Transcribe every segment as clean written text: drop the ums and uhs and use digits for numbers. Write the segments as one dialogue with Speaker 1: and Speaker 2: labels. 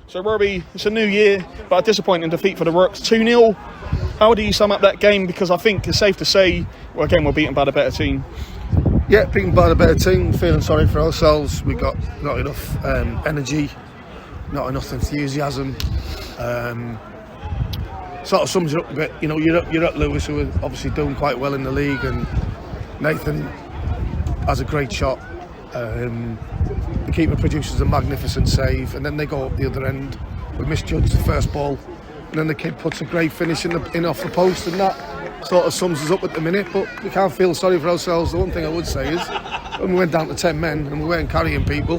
Speaker 1: So, Robbie, it's a new year, but a disappointing defeat for the Rooks. 2-0. How do you sum up that game? Because I think it's safe to say, well, again, we're beaten by the better team.
Speaker 2: Yeah, beaten by the better team. Feeling sorry for ourselves. We got not enough energy, not enough enthusiasm. Sort of sums it up a bit. You know, you're at Lewes, who are obviously doing quite well in the league, and Nathan has a great shot. The keeper produces a magnificent save, and then they go up the other end. We misjudge the first ball, and then the kid puts a great finish in off the post, and that sort of sums us up at the minute. But we can't feel sorry for ourselves. The one thing I would say is, when we went down to 10 men and we weren't carrying people,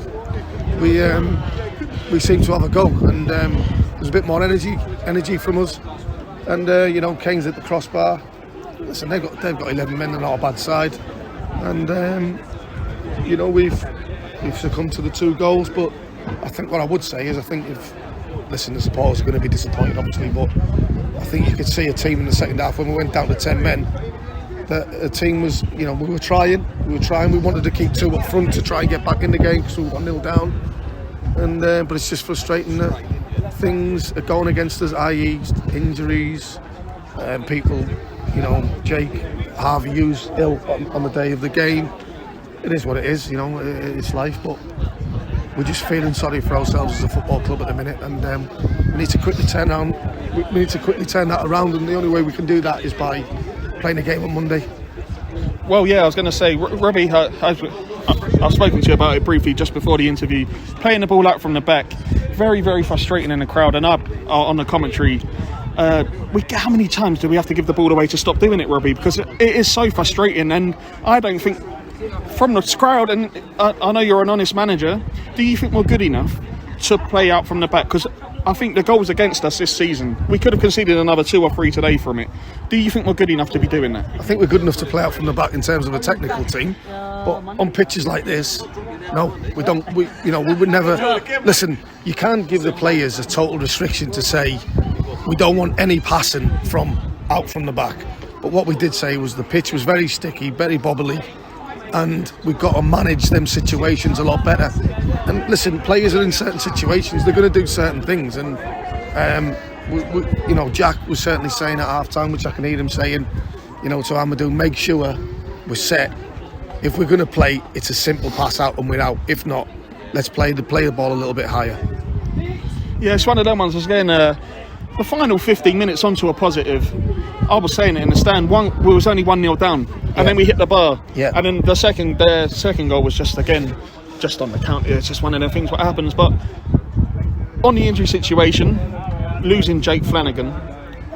Speaker 2: we seemed to have a go, and there's a bit more energy from us. And you know, Kane's at the crossbar. Listen, they've got 11 men, they're not a bad side, and you know, we've succumbed to the 2 goals. But I think what I would say is, I think the supporters are going to be disappointed, obviously, but I think you could see a team in the second half when we went down to 10 men, that a team was, you know, we were trying, we wanted to keep 2 up front to try and get back in the game because we were 1-0 down, and but it's just frustrating that things are going against us, i.e. injuries, people, you know, Jake, Harvey Hughes ill on the day of the game. It is what it is, you know, it's life, but we're just feeling sorry for ourselves as a football club at the minute, and we need to quickly turn that around, and the only way we can do that is by playing a game on Monday.
Speaker 1: Well, yeah, I was going to say, Robbie, I've spoken to you about it briefly just before the interview. Playing the ball out from the back, very, very frustrating in the crowd, and on the commentary. How many times do we have to give the ball away to stop doing it, Robbie? Because it is so frustrating, and I don't think, from the crowd, and I know you're an honest manager, do you think we're good enough to play out from the back? Because I think the goals against us this season, we could have conceded another 2 or 3 today from it. Do you think we're good enough to be doing that?
Speaker 2: I think we're good enough to play out from the back in terms of a technical team, but on pitches like this, no, we don't. We would never. Listen, you can't give the players a total restriction to say we don't want any passing from out from the back. But what we did say was the pitch was very sticky, very bobbly, and we've got to manage them situations a lot better. And listen, players are in certain situations, they're going to do certain things, and you know, Jack was certainly saying at half time, which I can hear him saying, you know, to Amadou, make sure we're set. If we're going to play, it's a simple pass out and we're out. If not, let's play the ball a little bit higher.
Speaker 1: Yeah, it's one of them ones. I was getting the final 15 minutes onto a positive. I was saying it in the stand. We was only 1-0 down, and then we hit the bar.
Speaker 2: Yeah.
Speaker 1: And then the second goal was just on the counter. It's just one of the things what happens. But on the injury situation, losing Jake Flanagan,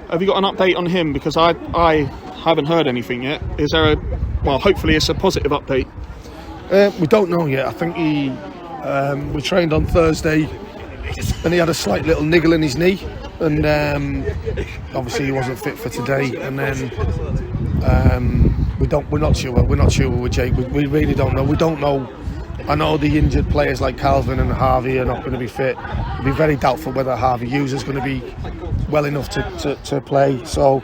Speaker 1: have you got an update on him? Because I haven't heard anything yet. Is there hopefully it's a positive update.
Speaker 2: We don't know yet. I think we trained on Thursday, and he had a slight little niggle in his knee, and obviously he wasn't fit for today. And then we're not sure with Jake. We really don't know. We don't know. I know the injured players like Calvin and Harvey are not going to be fit. It'd be very doubtful whether Harvey Hughes is going to be well enough to play. So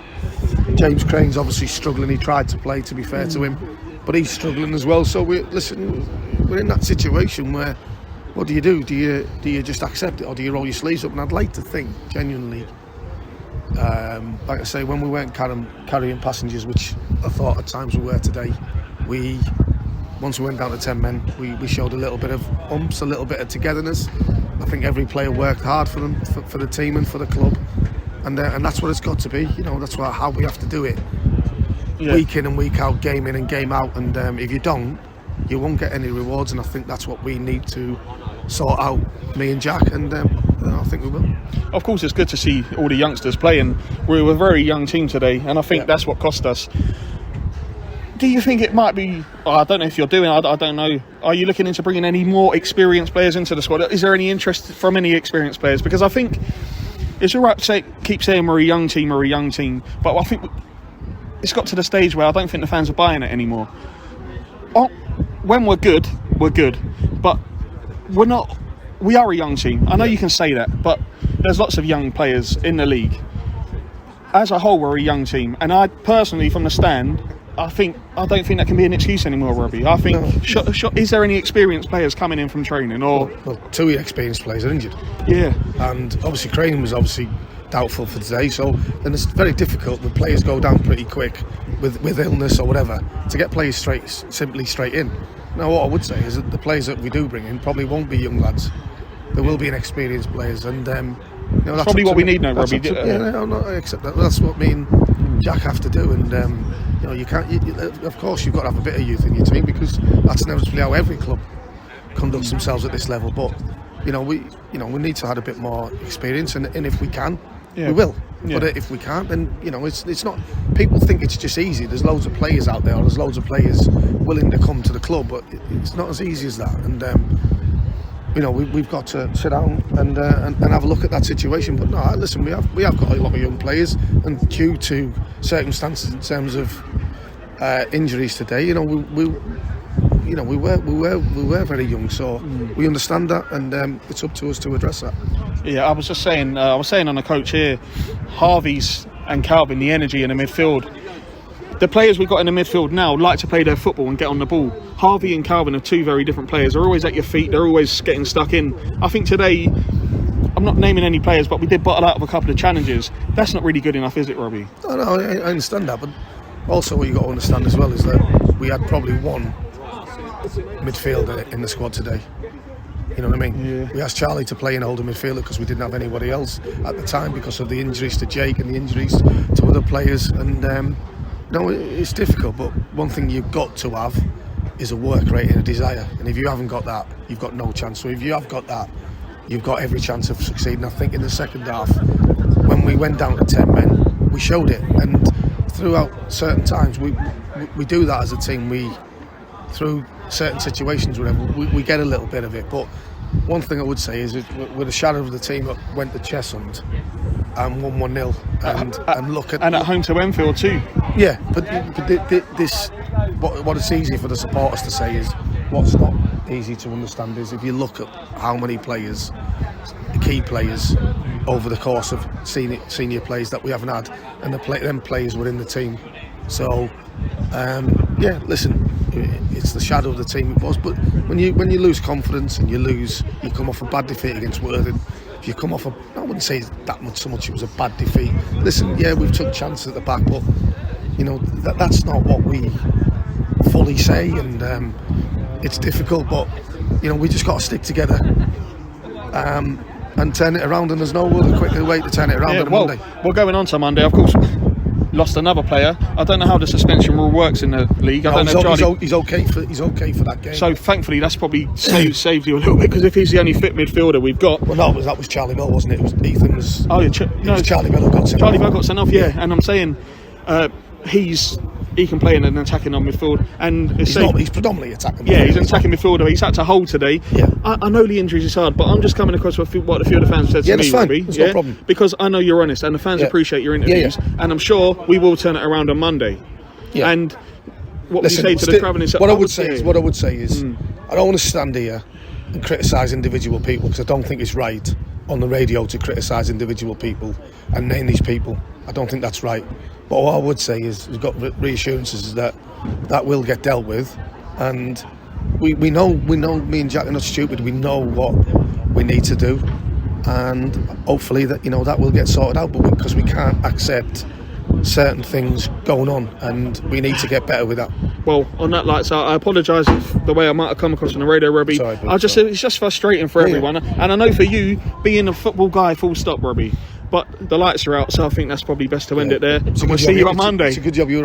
Speaker 2: James Crane's obviously struggling. He tried to play, to be fair to him, but he's struggling as well. So we're in that situation where, what do you do? Do you just accept it, or do you roll your sleeves up? And I'd like to think, genuinely, like I say, when we weren't carrying passengers, which I thought at times we were today, once we went down to 10 men, we showed a little bit of a little bit of togetherness. I think every player worked hard for them, for the team and for the club, and that's what it's got to be. You know, that's how we have to do it. Yeah. Week in and week out, game in and game out, and if you don't, you won't get any rewards. And I think that's what we need to sort out, me and Jack, and I think we will.
Speaker 1: Of course, it's good to see all the youngsters playing. We were a very young team today, and I think that's what cost us. Do you think it might be, I don't know if you're doing, I don't know, are you looking into bringing any more experienced players into the squad? Is there any interest from any experienced players? Because I think it's all right to keep saying we're a young team, but I think it's got to the stage where I don't think the fans are buying it anymore. When we're good, but we are a young team. I know you can say that, but there's lots of young players in the league. As a whole, we're a young team, and I personally, from the stand, I don't think that can be an excuse anymore, Robbie. I think, is there any experienced players coming in from training, or
Speaker 2: well, 2 experienced players are injured.
Speaker 1: Yeah,
Speaker 2: and obviously Crane was obviously doubtful for today. So then it's very difficult when players go down pretty quick with illness or whatever to get players simply straight in. Now, what I would say is that the players that we do bring in probably won't be young lads. There will be inexperienced players, and that's
Speaker 1: probably what we need now, Robbie.
Speaker 2: I accept that. That's what me and Jack have to do, and you can't. Of course, you've got to have a bit of youth in your team because that's inevitably how every club conducts themselves at this level. But we need to have a bit more experience, and if we can, we will. Yeah. But if we can't, then it's not. People think it's just easy. There's loads of players out there, or there's loads of players willing to come to the club, but it's not as easy as that. And we've got to sit down and have a look at that situation. But no, listen, we have got a lot of young players, and due to circumstances in terms of injuries today, we were very young, so we understand that, and it's up to us to address that.
Speaker 1: Yeah, I was saying on the coach here, Harvey's and Calvin, the energy in the midfield. The players we've got in the midfield now like to play their football and get on the ball. Harvey and Calvin are 2 very different players. They're always at your feet. They're always getting stuck in. I think today, I'm not naming any players, but we did bottle out of a couple of challenges. That's not really good enough, is it, Robbie?
Speaker 2: No, I understand that, but also what you've got to understand as well is that we had probably 1 midfielder in the squad today. You know what I mean? Yeah. We asked Charlie to play an older midfielder because we didn't have anybody else at the time because of the injuries to Jake and the injuries to other players. And it's difficult, but one thing you've got to have is a work rate and a desire. And if you haven't got that, you've got no chance. So if you have got that, you've got every chance of succeeding. I think in the second half, when we went down to 10 men, we showed it. And throughout certain times, we do that as a team. Through certain situations, whatever, we get a little bit of it. But one thing I would say is with a shadow of the team that went to Cheshunt and won 1-0 and look at...
Speaker 1: And at home to Enfield too.
Speaker 2: Yeah, but this... What it's easy for the supporters to say is, what's not easy to understand is if you look at how many players, key players, over the course of senior players that we haven't had, and them players were in the team. So, listen, it's the shadow of the team it was. But when you lose confidence and you come off a bad defeat against Worthing, if you come off I wouldn't say so much it was a bad defeat. Listen, yeah, we've took chances at the back, but that's not what we fully say, and it's difficult. But we just got to stick together and turn it around. And there's no other quicker way to turn it around than Monday.
Speaker 1: We're going on to Monday, of course. Lost another player. I don't know how the suspension rule works in the league. I don't know, Charlie.
Speaker 2: He's okay for that game.
Speaker 1: So thankfully, that's probably saved you a little bit, because if he's the only fit midfielder we've got.
Speaker 2: Well, no, that was Charlie Bell, wasn't it? It was Ethan was.
Speaker 1: Oh yeah,
Speaker 2: Charlie Bell got sent off.
Speaker 1: Charlie Bell got sent off. Yeah, and I'm saying he can play in an attacking on midfield, and
Speaker 2: he's predominantly attacking.
Speaker 1: Yeah, he's an attacking midfielder. He's had to hold today.
Speaker 2: Yeah.
Speaker 1: I know the injuries is hard, but I'm just coming across what a few of the fans said to me.
Speaker 2: That's fine.
Speaker 1: Robbie,
Speaker 2: that's no problem.
Speaker 1: Because I know you're honest, and the fans appreciate your interviews, and I'm sure we will turn it around on Monday. Yeah. And what would you say to the travelling?
Speaker 2: What I would say is, I don't want to stand here and criticise individual people, because I don't think it's right on the radio to criticise individual people and name these people. I don't think that's right. But what I would say is we've got reassurances that will get dealt with, and we know me and Jack are not stupid. We know what we need to do, and hopefully that will get sorted out. But because we can't accept certain things going on, and we need to get better with that.
Speaker 1: Well, on that light, so I apologise if the way I might have come across on the radio, Robbie.
Speaker 2: Sorry,
Speaker 1: it's just frustrating for everyone, and I know for you being a football guy, full stop, Robbie. But the lights are out, so I think that's probably best to end it there. And we'll see you on Monday.
Speaker 2: It's a good job you're